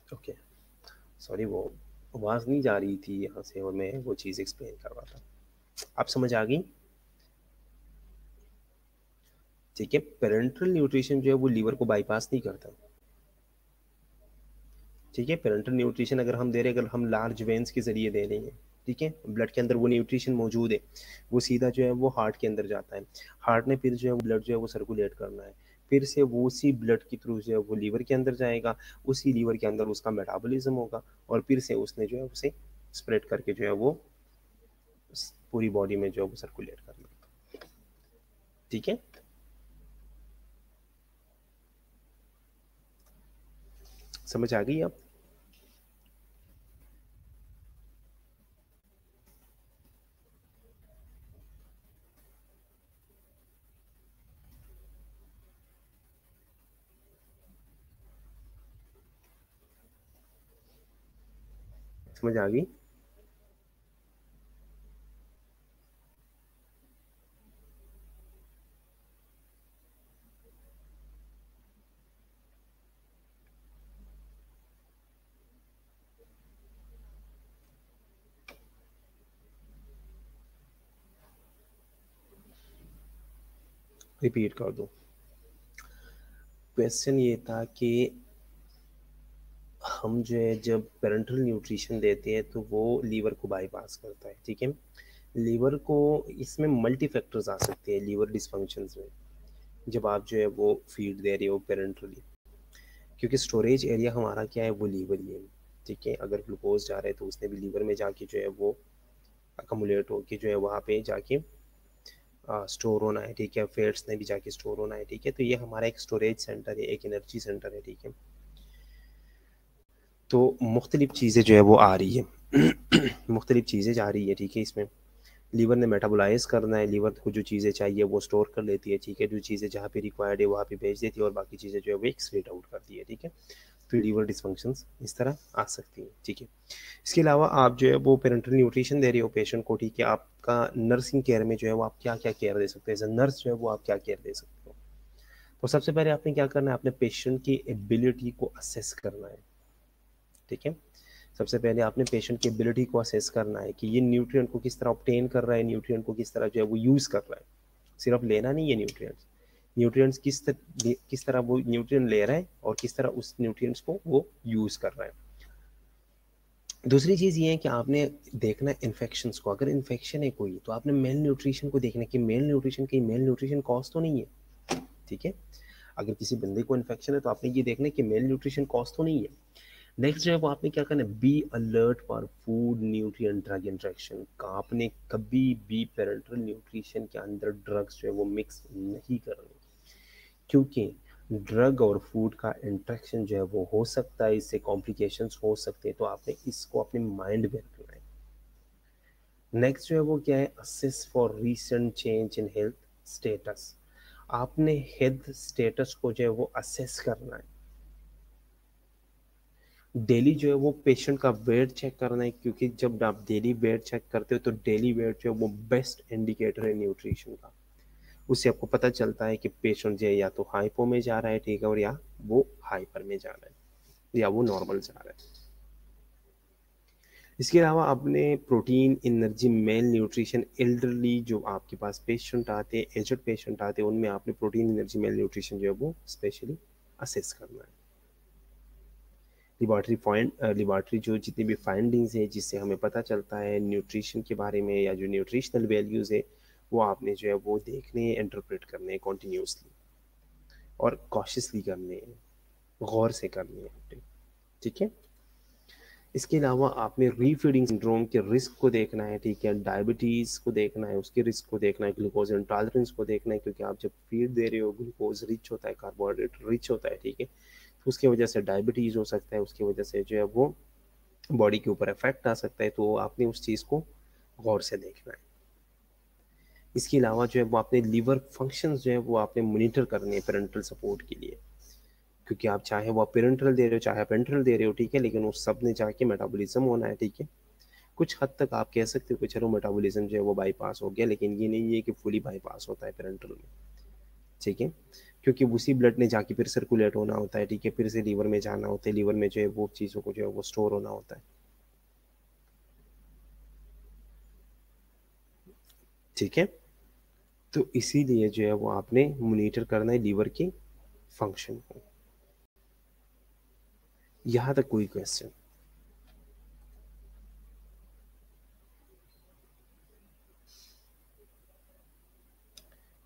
ओके, सॉरी, वो आवाज़ नहीं जा रही थी यहाँ से और मैं वो चीज़ एक्सप्लेन कर रहा था। आप समझ आ गई? ठीक है, पेरेंट्रल न्यूट्रिशन जो है वो लीवर को बाईपास नहीं करता। ठीक है, पेरेंटल न्यूट्रिशन अगर हम दे रहे हैं, अगर हम लार्ज वेन्स के जरिए दे रहे हैं, ठीक है, ब्लड के अंदर वो न्यूट्रिशन मौजूद है, वो सीधा जो है वो हार्ट के अंदर जाता है। हार्ट ने फिर जो है ब्लड जो है वो सर्कुलेट करना है, फिर से वो उसी ब्लड के थ्रू जो है वो लीवर के अंदर जाएगा, उसी लीवर के अंदर उसका मेटाबॉलिज्म होगा, और फिर से उसने जो है उसे स्प्रेड करके जो है वो पूरी बॉडी में जो है वो सर्कुलेट करना है। ठीक है, समझ आ गई अब? समझ आ गई? रिपीट कर दो। क्वेश्चन ये था कि हम जो है जब पेरेंटल न्यूट्रिशन देते हैं तो वो लीवर को बाईपास करता है। ठीक है, लीवर को, इसमें मल्टी फैक्टर्स आ सकते हैं लीवर डिसफंक्शंस में, जब आप जो है वो फीड दे रहे हो पेरेंटली, क्योंकि स्टोरेज एरिया हमारा क्या है, वो लीवर ही है। ठीक है, अगर ग्लूकोज जा रहा है तो उसने भी लीवर में जाके जो है वो अकोमुलेट होके जो है वहाँ पे जाके स्टोर होना है। ठीक है, फैट्स ने भी जाके स्टोर होना है। ठीक है, तो ये हमारा एक स्टोरेज सेंटर है, एक एनर्जी सेंटर है। ठीक है, तो मुख्तलिफ चीज़ें जो है वो आ रही है मुख्तलिफ चीज़ें जा रही है। ठीक है, इसमें लीवर ने मेटाबोलाइज करना है, लीवर को जो चीज़ें चाहिए वो स्टोर कर लेती है। ठीक है, जो चीज़ें जहाँ पे रिक्वायर्ड है वहाँ पे भेज देती है, और बाकी चीज़ें जो है वो एक्सक्रीट आउट करती है। ठीक है, तो लीवर डिसफंक्शंस इस तरह आ सकती हैं। ठीक है, इसके अलावा आप जो है वो पेरेंटल न्यूट्रिशन दे रहे हो पेशेंट को, ठीक है, आपका नर्सिंग केयर में जो है वो आप क्या क्या केयर दे सकते हैं, एज अ नर्स जो है वो आप क्या केयर दे सकते हो? तो सबसे पहले आपने क्या करना है, अपने पेशेंट की एबिलिटी को असेस करना है। ठीक है, सबसे पहले आपने पेशेंट की एबिलिटी को असेस करना है कि ये न्यूट्रिएंट को किस तरह ऑब्टेन कर रहा है, न्यूट्रिएंट को किस तरह जो है वो यूज़ कर रहा है। सिर्फ लेना नहीं है न्यूट्रिएंट्स, न्यूट्रिएंट्स किस तरह वो न्यूट्रिएंट ले रहा है और किस तरह उस न्यूट्रिएंट्स को वो यूज़ कर रहा है। दूसरी चीज़ ये है कि आपने देखना है इन्फेक्शंस को। अगर इन्फेक्शन है कोई, तो आपने मेल न्यूट्रिशन को देखना है कि मेल न्यूट्रिशन की मेल न्यूट्रिशन कॉज तो नहीं है। ठीक है, अगर किसी बंदे को इन्फेक्शन है तो आपने ये देखना है कि मेल न्यूट्रिशन कॉज तो नहीं है। नेक्स्ट जो है वो आपने क्या करना है, be alert for food nutrient drug interaction का। आपने कभी भी पेरेंटल न्यूट्रिशन के अंदर ड्रग्स जो है वो मिक्स नहीं करनी, क्योंकि ड्रग और फूड का इंट्रैक्शन जो है वो हो सकता है, इससे कॉम्प्लिकेशंस हो सकते हैं, तो आपने इसको अपने माइंड में रखना है। नेक्स्ट जो है वो क्या है, assess for recent change in health status. आपने हेल्थ स्टेटस को जो है वो असेस करना है। डेली जो है वो पेशेंट का वेट चेक करना है, क्योंकि जब आप डेली वेट चेक करते हो तो डेली वेट जो है वो बेस्ट इंडिकेटर है न्यूट्रिशन का। उससे आपको पता चलता है कि पेशेंट जो है या तो हाइपो में जा रहा है, ठीक है, और या वो हाइपर में जा रहा है या वो नॉर्मल जा रहा है। इसके अलावा आपने protein energy mail nutrition, elderly जो आपके पास पेशेंट आते हैं, एजड पेशेंट आते हैं, उनमें आपने प्रोटीन एनर्जी मेल न्यूट्रिशन जो है वो स्पेशली असेस करना है। लिबॉर्ट्री जो जितनी भी फाइंडिंग्स है जिससे हमें पता चलता है न्यूट्रिशन के बारे में, या जो न्यूट्रिशनल वैल्यूज़ है, वो आपने जो है वो देखने, इंटरप्रेट करने हैं कॉन्टीन्यूसली, और कॉशियसली करने हैं, गौर से करने हैं। ठीक है, इसके अलावा आपने रीफीडिंग सिंड्रोम के रिस्क को देखना है। ठीक है, डायबिटीज़ को देखना है, उसके रिस्क को देखना है, ग्लूकोज इंटॉलरेंस को देखना है, क्योंकि आप जब फीड दे रहे हो ग्लूकोज रिच होता है, कार्बोहाइड्रेट रिच होता है। ठीक है, तो उसकी वजह से डायबिटीज़ हो सकता है, उसकी वजह से जो है वो बॉडी के ऊपर इफेक्ट आ सकता है, तो आपने उस चीज़ को गौर से देखना है। इसके अलावा जो है वो आपने लीवर फंक्शंस जो है वो आपने मॉनिटर करने हैं पेरेंटल सपोर्ट के लिए, क्योंकि आप चाहे वो आप पेरेंटल दे रहे हो चाहे आप पेरेंटल दे रहे हो, ठीक है, लेकिन उस सब ने जाके मेटाबॉलिज्म होना है, ठीक है। कुछ हद तक आप कह सकते हो कि चलो मेटाबॉलिज्म जो है वो बाईपास हो गया, लेकिन ये नहीं है कि फुली बाईपास होता है पेरेंटल में, ठीक है, क्योंकि उसी ब्लड ने जाके फिर सर्कुलेट होना होता है, ठीक है, फिर से लीवर में जाना होता है, लीवर में जो है वो चीज़ों को जो है वो स्टोर होना होता है, ठीक है। तो इसीलिए जो है वो आपने मॉनिटर करना है लीवर के फंक्शन को। यहाँ तक कोई क्वेश्चन?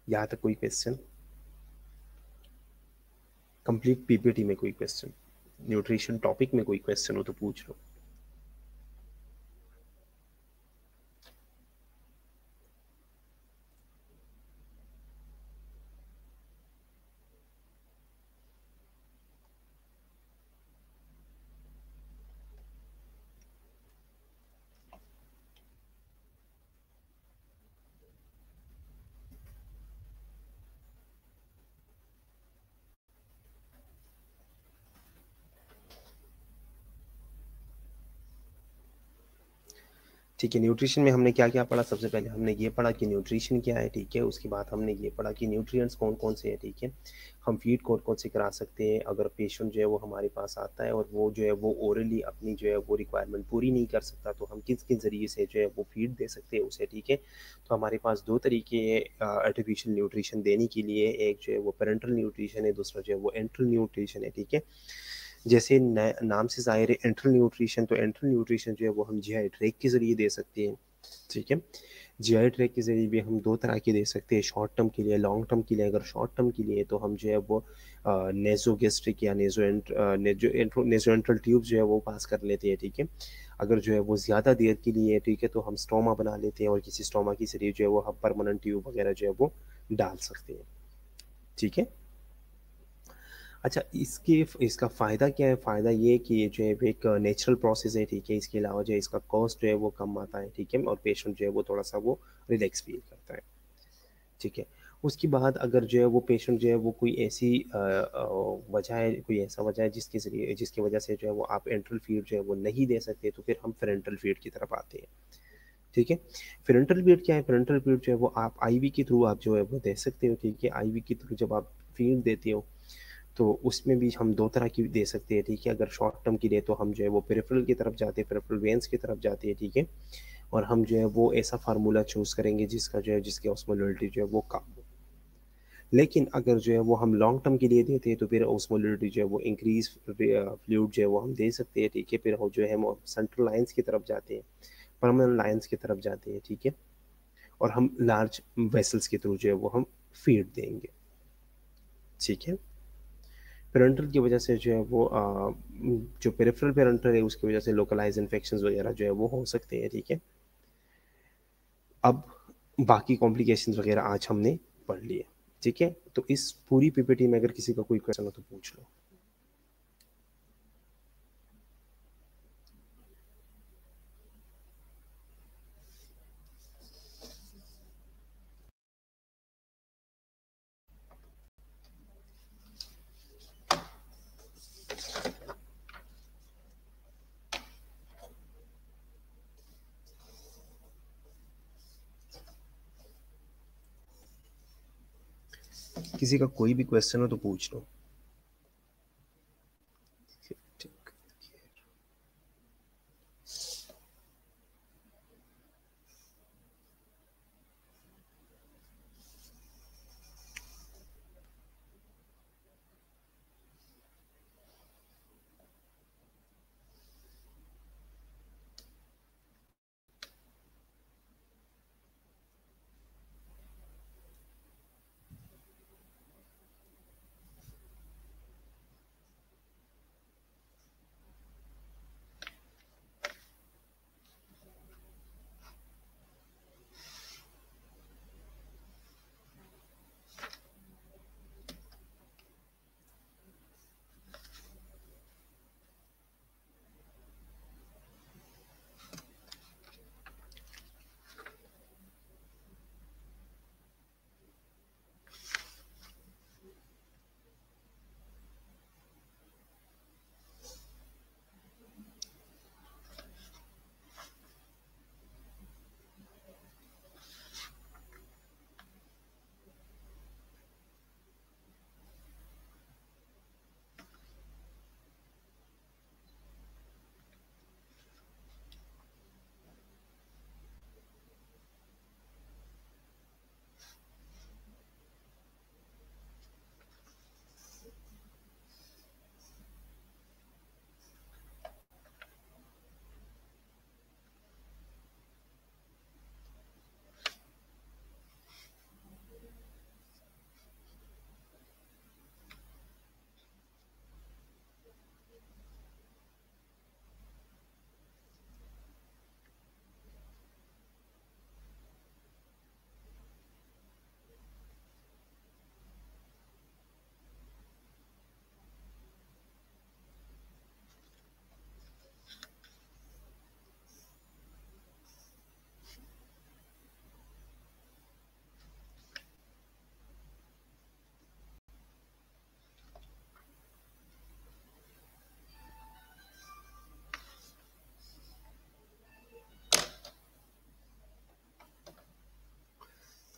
यहाँ तक कोई क्वेश्चन? कंप्लीट पीपीटी में कोई क्वेश्चन? न्यूट्रिशन टॉपिक में कोई क्वेश्चन हो तो पूछ लो। ठीक है, न्यूट्रिशन में हमने क्या क्या पढ़ा? सबसे पहले हमने ये पढ़ा कि न्यूट्रिशन क्या है, ठीक है। उसके बाद हमने ये पढ़ा कि न्यूट्रिएंट्स कौन कौन से हैं, ठीक है। हम फीड कौन कौन से करा सकते हैं अगर पेशेंट जो है वो हमारे पास आता है और वो जो है वो ओरली अपनी जो है वो रिक्वायरमेंट पूरी नहीं कर सकता, तो हम किस किस ज़रिए से जो है वो फीड दे सकते हैं उसे, ठीक है। तो हमारे पास दो तरीके हैं आर्टिफिशियल न्यूट्रिशन देने के लिए, एक जो है वो पेरेंटल न्यूट्रिशन है, दूसरा जो है वो एंट्रल न्यूट्रिशन है, ठीक है। जैसे नाम से ज़ाहिर है एंट्रल न्यूट्रिशन, तो एंट्रल न्यूट्रिशन जो है वो हम जीआई ट्रैक के ज़रिए दे सकते हैं, ठीक है। जीआई ट्रैक के ज़रिए भी हम दो तरह के दे सकते हैं, शॉर्ट टर्म के लिए, लॉन्ग टर्म के लिए। अगर शॉर्ट टर्म के लिए तो हम जो है वो नेजोगेस्ट्रिक या नेजोएंट्रल ट्यूब जो है वो पास कर लेते हैं, ठीक है। अगर जो है वो ज़्यादा देर के लिए है, ठीक है, तो हम स्टोमा बना लेते हैं और किसी स्टोमा के ज़रिए जो है वो हम परमानेंट ट्यूब वगैरह जो है वो डाल सकते हैं, ठीक है। अच्छा, इसके इसका फ़ायदा क्या है? फ़ायदा ये है कि ये जो है वो एक नेचुरल प्रोसेस है, ठीक है। इसके अलावा जो है इसका कॉस्ट जो है वो कम आता है, ठीक है, और पेशेंट जो है वो थोड़ा-सा वो रिलैक्स फ़ील करता है, ठीक है। उसके बाद अगर जो है वो पेशेंट जो है वो कोई ऐसी वजह है, कोई ऐसा वजह है जिसकी वजह से जो है वो आप एंट्रल फ़ीड जो है वो नहीं दे सकते, तो फिर हम पैरेंटल फ़ीड की तरफ आते हैं, ठीक है। पैरेंटल फ़ीड क्या है? पैरेंटल फ़ीड जो है वो आप आईवी के थ्रू आप जो है वो दे सकते हो, ठीक है। आईवी के थ्रू जब आप फ़ीड देते हो तो उसमें भी हम 2 तरह की दे सकते हैं, ठीक है। अगर शॉर्ट टर्म के लिए तो हम जो है वो पेरिफेरल की तरफ जाते हैं, पेरिफेरल वेन्स की तरफ जाते हैं, ठीक है। और हम जो है वो ऐसा फार्मूला चूज़ करेंगे जिसका जो है जिसकी ऑस्मोलैरिटी जो है वो कम हो। लेकिन अगर जो है वो हम लॉन्ग टर्म के लिए देते हैं तो फिर ऑस्मोलैरिटी जो है वो इंक्रीज़ फ्लूइड जो है वो हम दे सकते हैं, ठीक है। फिर वो जो है हम सेंट्रल लाइन्स की तरफ जाते हैं, परमानेंट लाइन्स की तरफ जाते हैं, ठीक है। और हम लार्ज वेसल्स के थ्रू जो है वो हम फीड देंगे, ठीक है। पेरेंटल की वजह से जो है वो जो पेरिफेरल पेरेंटल है उसकी वजह से लोकलाइज इन्फेक्शंस वगैरह जो है वो हो सकते हैं, ठीक है। अब बाकी कॉम्प्लिकेशंस वगैरह आज हमने पढ़ लिए, ठीक है। तो इस पूरी पीपीटी में अगर किसी का कोई क्वेश्चन हो तो पूछ लो। किसी का कोई भी क्वेश्चन हो तो पूछ लो। ठीक।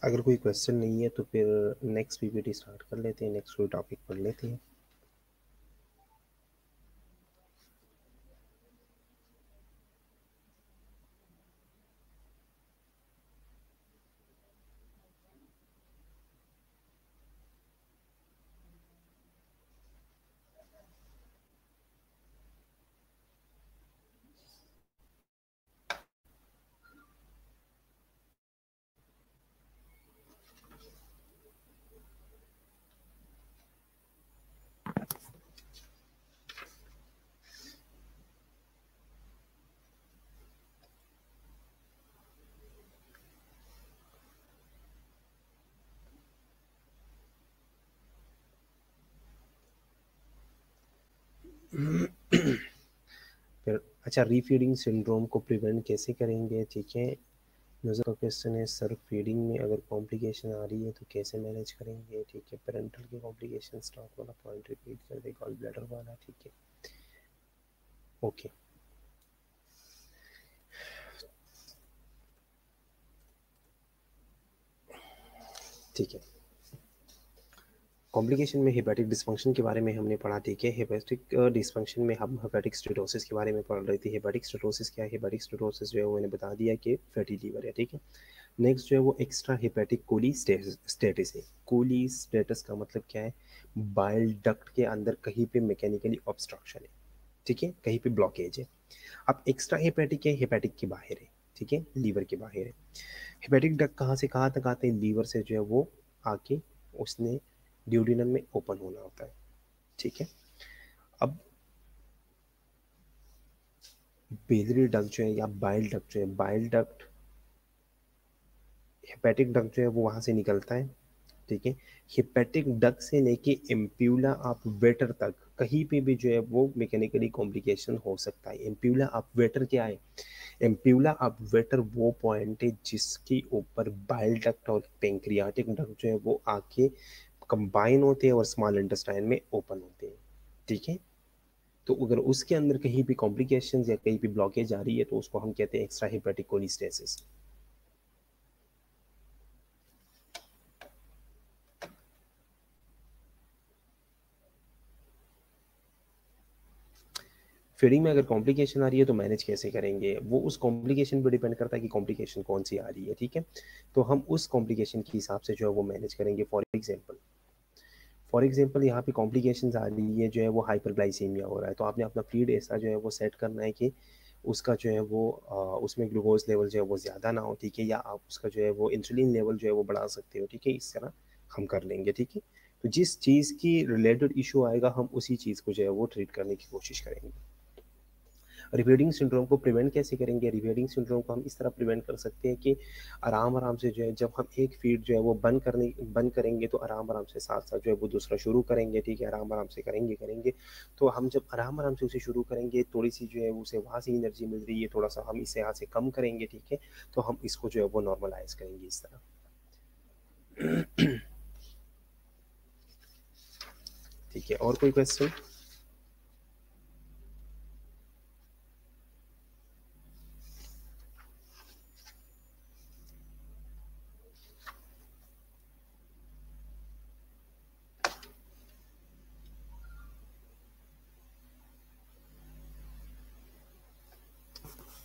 अगर कोई क्वेश्चन नहीं है तो फिर नेक्स्ट पीपीटी स्टार्ट कर लेते हैं, नेक्स्ट कोई टॉपिक पढ़ लेते हैं। फिर अच्छा, रीफीडिंग सिंड्रोम को प्रिवेंट कैसे करेंगे, ठीक है। नज़र का क्वेश्चन है, सर फीडिंग में अगर कॉम्प्लिकेशन आ रही है तो कैसे मैनेज करेंगे, ठीक है। पेरेंटल के कॉम्प्लिकेशन, स्टॉक वाला पॉइंट रिपीट कर दे, गॉल ब्लैडर वाला, ठीक है। ओके, ठीक है। कॉम्प्लिकेशन में हेपेटिक डिस्फंक्शन के बारे में हमने पढ़ा, ठीक है। हेपेटिक डिस्फंक्शन में हम हेपेटिक स्टेटोसिस के बारे में पढ़ रहे थे। हेपेटिक स्टेटोसिस क्या है? हेपेटिक स्टेटोसिस जो है वो मैंने बता दिया कि फैटी लीवर है, ठीक है। नेक्स्ट जो है वो एक्स्ट्रा हेपेटिक कोली स्टेटस है। कोली स्टेटस का मतलब क्या है? बाइल डक्ट के अंदर कहीं पे मैकेनिकली ऑब्स्ट्रक्शन है, ठीक है, कहीं पे ब्लॉकेज है। अब एक्स्ट्रा हेपेटिक है, हेपेटिक के बाहर है, ठीक है, लीवर के बाहर है। हेपेटिक डक्ट कहाँ से कहाँ तक आते हैं? लीवर से जो है वो आके उसने ड्यूडिनम में ओपन होना होता है, ठीक है। अब बेलरी डक्ट जो है या बाइल डक्ट जो है, बाइल डक्ट हेपेटिक डक्ट जो है वो वहाँ से निकलता है, ठीक है। हेपेटिक डक्ट से लेके एम्प्यूला ऑफ वेटर तक कहीं पे भी जो है वो मैकेनिकली कॉम्प्लिकेशन हो सकता है। एम्प्यूला ऑफ वेटर क्या है? एम्प्यूला ऑफ वेटर वो पॉइंट है जिसके ऊपर बाइल डक्ट और पेंक्रियाटिक डक्ट जो है वो आके कंबाइन होते हैं और स्मॉल इंटेस्टाइन में ओपन होते हैं, ठीक है। तो अगर उसके अंदर कहीं भी कॉम्प्लिकेशंस या कहीं भी ब्लॉकेज आ रही है तो उसको हम कहते हैं एक्स्ट्रा हेपेटिक कोलिस्टेसिस। फीडिंग में अगर कॉम्प्लिकेशन आ रही है तो मैनेज कैसे करेंगे, वो उस कॉम्प्लिकेशन पर डिपेंड करता है कि कॉम्प्लिकेशन कौन सी आ रही है, ठीक है। तो हम उस कॉम्प्लिकेशन के हिसाब से जो है वो मैनेज करेंगे। फॉर एग्जांपल यहाँ पे कॉम्प्लिकेशंस आ रही है, जो है वो हाइपरग्लाइसीमिया हो रहा है, तो आपने अपना फीड ऐसा जो है वो सेट करना है कि उसका जो है वो उसमें ग्लूकोज लेवल जो है वो ज़्यादा ना हो, ठीक है। या आप उसका जो है वो इंसुलिन लेवल जो है वो बढ़ा सकते हो, ठीक है। इस तरह हम कर लेंगे, ठीक है। तो जिस चीज़ की रिलेटेड इशू आएगा हम उसी चीज़ को जो है वो ट्रीट करने की कोशिश करेंगे। रिपीटिंग सिंड्रोम को प्रिवेंट कैसे करेंगे? रिपीटिंग सिंड्रोम को हम इस तरह प्रिवेंट कर सकते हैं कि आराम आराम से जो है, जब हम एक फीड जो है वो बंद करेंगे तो आराम आराम से साथ साथ जो है वो दूसरा शुरू करेंगे, ठीक है। आराम आराम से करेंगे करेंगे तो हम जब आराम आराम से उसे शुरू करेंगे, थोड़ी सी जो है उसे वहाँ से एनर्जी मिल रही है, थोड़ा सा हम इसे यहाँ से कम करेंगे, ठीक है। तो हम इसको जो है वो नॉर्मलाइज करेंगे इस तरह। ठीक है, और कोई क्वेश्चन?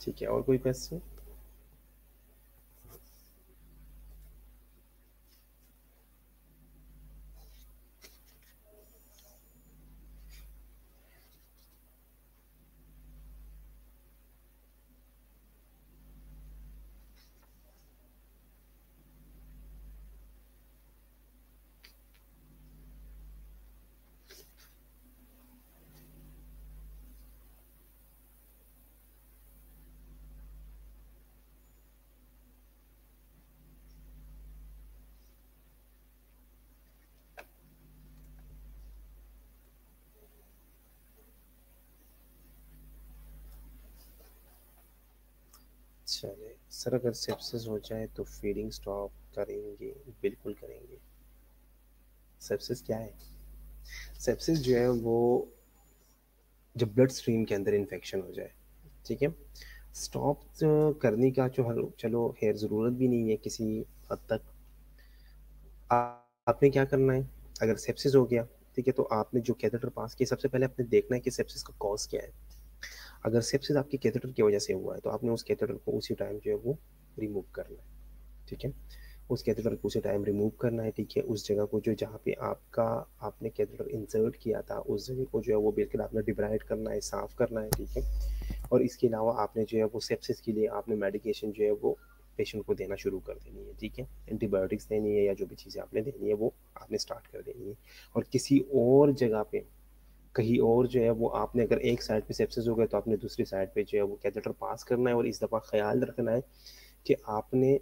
ठीक है, और कोई क्वेश्चन? चलिए सर, अगर सेप्सिस हो जाए तो फीडिंग स्टॉप करेंगे? बिल्कुल करेंगे। सेप्सिस क्या है? सेप्सिस जो है वो जब ब्लड स्ट्रीम के अंदर इन्फेक्शन हो जाए, ठीक है। स्टॉप करने का जो चलो खैर ज़रूरत भी नहीं है किसी हद तक, आपने क्या करना है, अगर सेप्सिस हो गया, ठीक है, तो आपने जो कैथेटर पास किया, सबसे पहले आपने देखना है कि सेप्सिस का कॉज क्या है। अगर सेप्सिस आपके कैथेटर की वजह से हुआ है तो आपने उस कैथेटर को उसी टाइम जो है वो रिमूव करना है, ठीक है। उस कैथेटर को उसी टाइम रिमूव करना है, ठीक है। उस जगह को जो जहाँ पे आपका आपने कैथेटर इंसर्ट किया था उस जगह को जो है वो बिल्कुल आपने डिब्राइड करना है, साफ़ करना है, ठीक है। और इसके अलावा आपने जो है वो सेप्सिस के लिए आपने मेडिकेशन जो है वो पेशेंट को देना शुरू कर देनी है, ठीक है। एंटीबायोटिक्स देनी है या जो भी चीज़ें आपने देनी है वो आपने स्टार्ट कर देनी है। और किसी और जगह पे कहीं और जो है वो आपने अगर एक साइड पे सेप्सिस हो गया तो आपने दूसरी साइड पे जो है वो कैथेटर पास करना है। और इस दफ़ा ख्याल रखना है कि आपने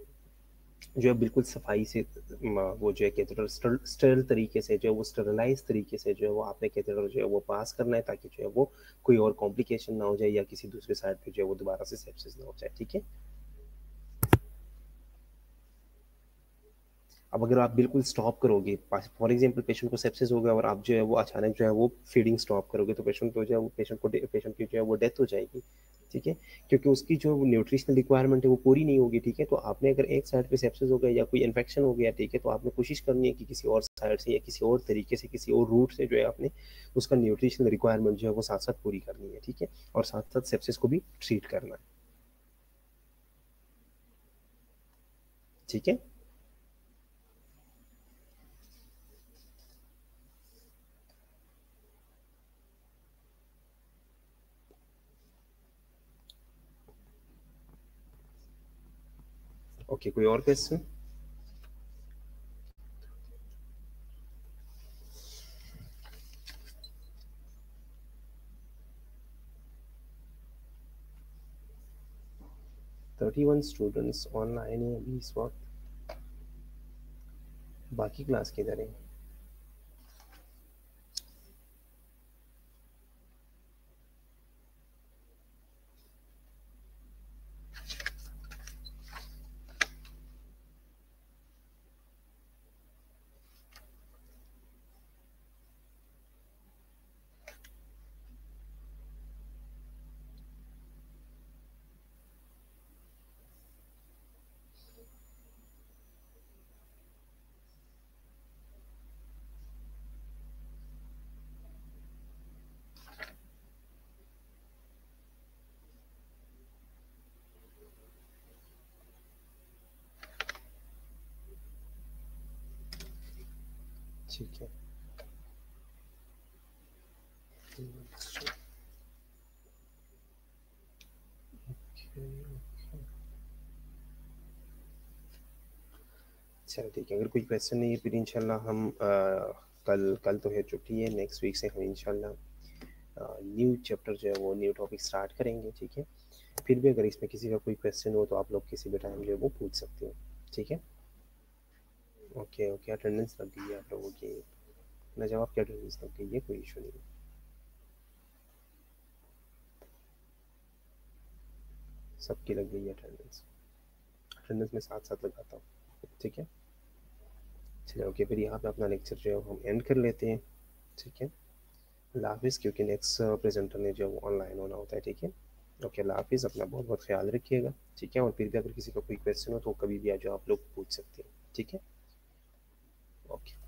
जो है बिल्कुल सफाई से वो जो है कैथेटर स्टरल तरीके से जो है वो स्टरलाइज तरीके से जो है वो आपने कैथेटर जो है वो पास करना है, ताकि जो है वो कोई और कॉम्प्लिकेशन ना हो जाए या किसी दूसरे साइड पे जो है वो दोबारा से सेप्सिस ना हो जाए, ठीक है। अब अगर आप बिल्कुल स्टॉप करोगे, फॉर एग्जांपल पेशेंट को सेप्सिस हो गया और आप जो है वो अचानक जो है वो फीडिंग स्टॉप करोगे तो पेशेंट को जो है वो पेशेंट की जो है वो डेथ हो जाएगी, ठीक है। क्योंकि उसकी जो न्यूट्रिशनल रिक्वायरमेंट है वो पूरी नहीं होगी, ठीक है। तो आपने अगर एक साइड पे सेप्सिस हो गया या कोई इन्फेक्शन हो गया, ठीक है, तो आपने कोशिश करनी है कि किसी और साइड से या किसी और तरीके से किसी और रूट से जो है आपने उसका न्यूट्रिशनल रिक्वायरमेंट जो है वो साथ साथ पूरी करनी है, ठीक है। और साथ साथ सेप्सिस को भी ट्रीट करना है, ठीक है। ओके, कोई और क्वेश्चन? 31 स्टूडेंट्स ऑनलाइन है अभी इस वक्त, बाकी क्लास किधर है? ठीक है। चलो ठीक है, अगर कोई क्वेश्चन नहीं है फिर इंशाल्लाह हम कल कल तो है छुट्टी है, नेक्स्ट वीक से हम इंशाल्लाह न्यू चैप्टर जो है वो न्यू टॉपिक स्टार्ट करेंगे, ठीक है। फिर भी अगर इसमें किसी का कोई क्वेश्चन हो तो आप लोग किसी भी टाइम जो है वो पूछ सकते हो, ठीक है। ओके ओके, अटेंडेंस लग गई है आप लोगों की, ना जवाब की अटेंडेंस लग गई है, कोई इशू नहीं है, सबकी लग गई है अटेंडेंस। अटेंडेंस में साथ साथ लगाता हूँ, ठीक है। चलिए ओके, फिर यहाँ पे अपना लेक्चर जो है हम एंड कर लेते हैं, ठीक है। अल्लाह हाफिज़, क्योंकि नेक्स्ट प्रेजेंटर ने जो है वो ऑनलाइन होना होता है, ठीक है। ओके, अल्लाह हाफिज़, अपना बहुत बहुत ख्याल रखिएगा, ठीक है। और फिर भी अगर किसी का कोई क्वेश्चन हो तो कभी भी आ जाओ, आप लोग पूछ सकते हैं, ठीक है। ओके।